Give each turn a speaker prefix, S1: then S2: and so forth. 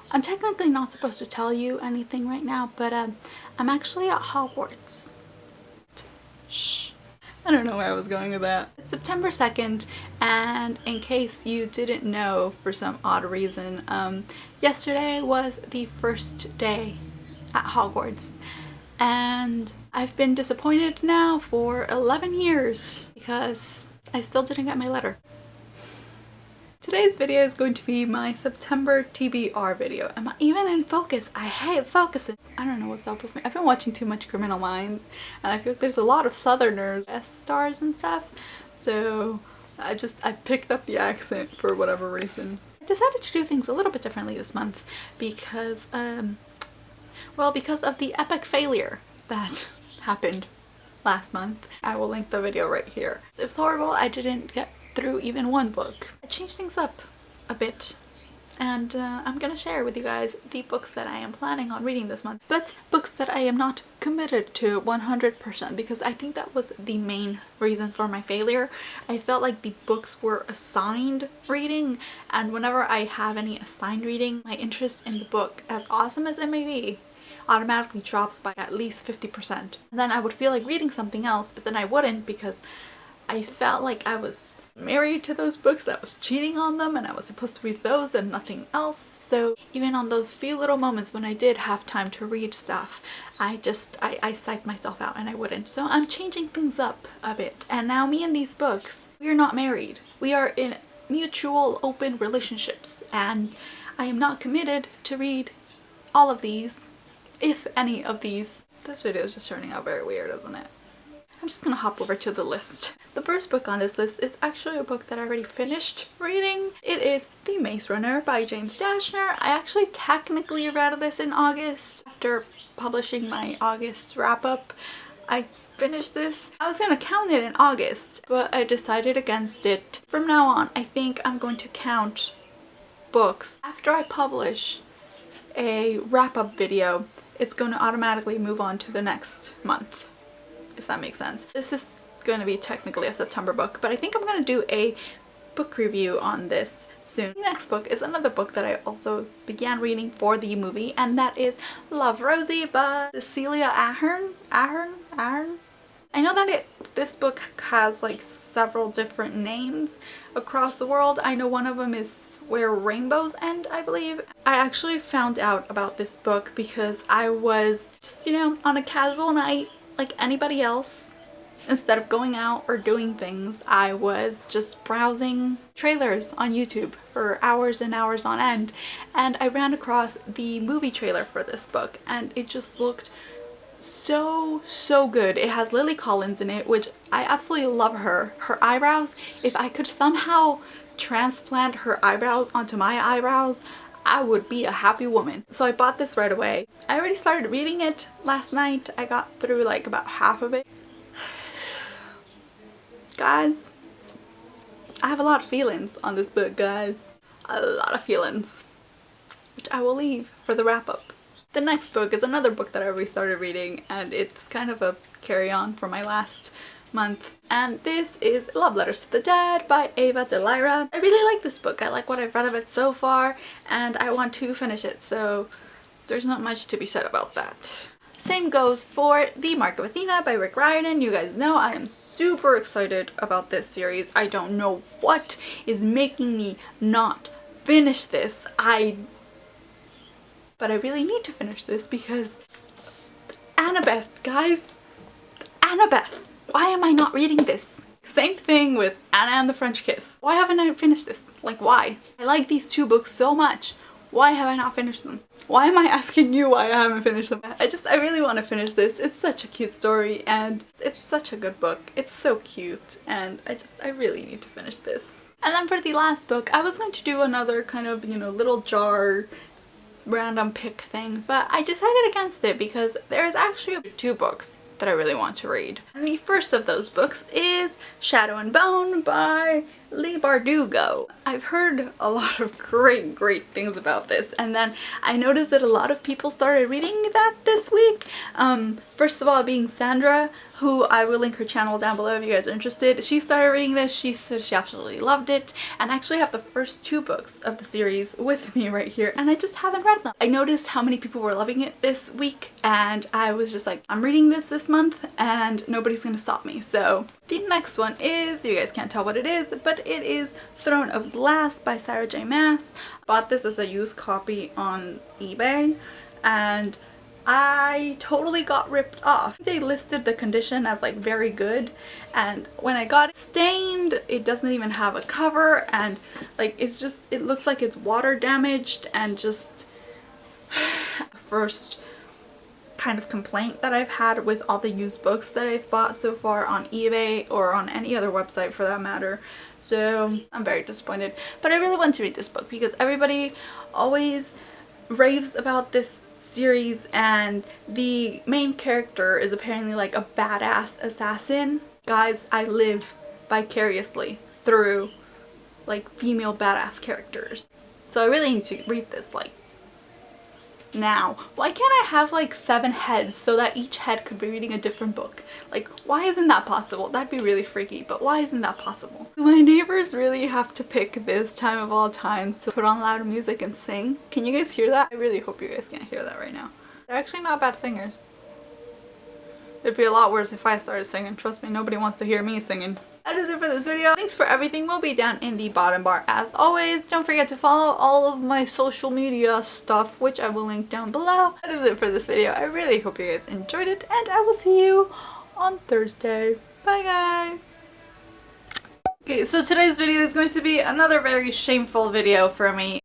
S1: I'm technically not supposed to tell you anything right now, but I'm actually at Hogwarts. Shh. I don't know where I was going with that. It's September 2nd, and in case you didn't know for some odd reason, yesterday was the first day at Hogwarts. And I've been disappointed now for 11 years because I still didn't get my letter. Today's video is going to be my September TBR video. Am I even in focus? I hate focusing. I don't know what's up with me. I've been watching too much Criminal Minds and I feel like there's a lot of Southerners guest stars and stuff. So I picked up the accent for whatever reason. I decided to do things a little bit differently this month because because of the epic failure that happened last month. I will link the video right here. It was horrible. I didn't get through even one book. I changed things up a bit and I'm gonna share with you guys the books that I am planning on reading this month, but books that I am not committed to 100% because I think that was the main reason for my failure. I felt like the books were assigned reading, and whenever I have any assigned reading, my interest in the book, as awesome as it may be, automatically drops by at least 50%. And then I would feel like reading something else, but then I wouldn't because I felt like I was married to those books, that I was cheating on them, and I was supposed to read those and nothing else. So even on those few little moments when I did have time to read stuff, I psyched myself out and I wouldn't. So I'm changing things up a bit. And now me and these books, we are not married. We are in mutual open relationships, and I am not committed to read all of these, if any of these. This video is just turning out very weird, isn't it? I'm just gonna hop over to the list. The first book on this list is actually a book that I already finished reading. It is The Maze Runner by James Dashner. I actually technically read this in August. After publishing my August wrap-up, I finished this. I was gonna count it in August, but I decided against it. From now on, I think I'm going to count books. After I publish a wrap-up video, it's going to automatically move on to the next month, if that makes sense. This is going to be technically a September book, but I think I'm going to do a book review on this soon. The next book is another book that I also began reading for the movie, and that is Love, Rosie by Cecilia Ahern. I know that this book has like several different names across the world. I know one of them is Where Rainbows End, I believe. I actually found out about this book because I was just, on a casual night like anybody else. Instead of going out or doing things, I was just browsing trailers on YouTube for hours and hours on end, and I ran across the movie trailer for this book, and it just looked so good. It has Lily Collins in it, which I absolutely love her. Her eyebrows, if I could somehow transplant her eyebrows onto my eyebrows, I would be a happy woman. So I bought this right away. I already started reading it last night. I got through like about half of it. Guys, I have a lot of feelings on this book, guys. A lot of feelings, which I will leave for the wrap-up. The next book is another book that I already started reading, and it's kind of a carry-on from my last month, and this is Love Letters to the Dead by Ava de Lyra. I really like this book. I like what I've read of it so far, and I want to finish it, so there's not much to be said about that. Same goes for The Mark of Athena by Rick Riordan. You guys know I am super excited about this series. I don't know what is making me not finish this. But I really need to finish this because Annabeth, guys. Annabeth. Why am I not reading this? Same thing with Anna and the French Kiss. Why haven't I finished this? Like, why? I like these two books so much. Why have I not finished them? Why am I asking you why I haven't finished them? I really want to finish this. It's such a cute story and it's such a good book. It's so cute, and I really need to finish this. And then for the last book, I was going to do another kind of, little jar random pick thing, but I decided against it because there's actually two books that I really want to read. And the first of those books is Shadow and Bone by Le Bardugo. I've heard a lot of great things about this, and then I noticed that a lot of people started reading that this week. First of all being Sandra, who I will link her channel down below if you guys are interested. She started reading this. She said she absolutely loved it, and I actually have the first 2 books of the series with me right here, and I just haven't read them. I noticed how many people were loving it this week, and I was just like, I'm reading this month and nobody's gonna stop me. So the next one is, you guys can't tell what it is, but it is Throne of Glass by Sarah J Maas. I bought this as a used copy on eBay, and I totally got ripped off. They listed the condition as like very good, and when I got it stained, it doesn't even have a cover, and like it's just, it looks like it's water damaged, and just first kind of complaint that I've had with all the used books that I've bought so far on eBay or on any other website for that matter. So I'm very disappointed, but I really want to read this book because everybody always raves about this series, and the main character is apparently like a badass assassin. Guys, I live vicariously through like female badass characters, so I really need to read this like now. Why can't I have like 7 heads so that each head could be reading a different book? Like, why isn't that possible? That'd be really freaky, but why isn't that possible? Do my neighbors really have to pick this time of all times to put on loud music and sing? Can you guys hear that? I really hope you guys can't hear that right now. They're actually not bad singers. It'd be a lot worse if I started singing. Trust me, nobody wants to hear me singing. That is it for this video. Links for everything will be down in the bottom bar as always. Don't forget to follow all of my social media stuff, which I will link down below. That is it for this video. I really hope you guys enjoyed it, and I will see you on Thursday. Bye guys! Okay, so today's video is going to be another very shameful video for me.